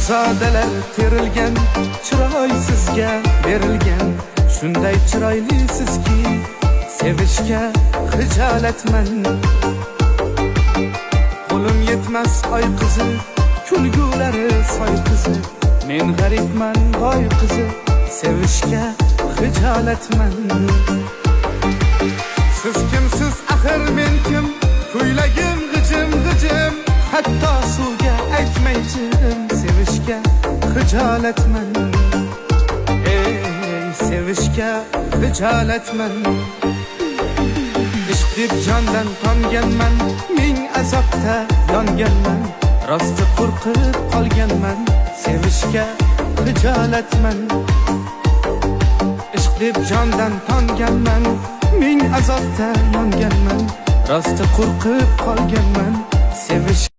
Shahzodalar terilgan, chiroy sizga berilgan. Shunday chiroylisizki, sevishga xijolatman. Qo'lim yetmas oy qizi, kulgulari soy qizi. Men g'aribman boy qizi, sevishga xijolatman. Siz kimsiz axir men kim? Kuylagim g'ijim g'ijim, hatto suvga aytmayjim. Sevishga xijolatman. Ey sevishga xijolatman. Ishq deb jondan tonganman, ming azobda yonganman. Rosti qo'rqib qolganman, sevishga xijolatman. Ishq deb jondan tonganman, ming azobda yonganman. Rosti qo'rqib qolganman, sevish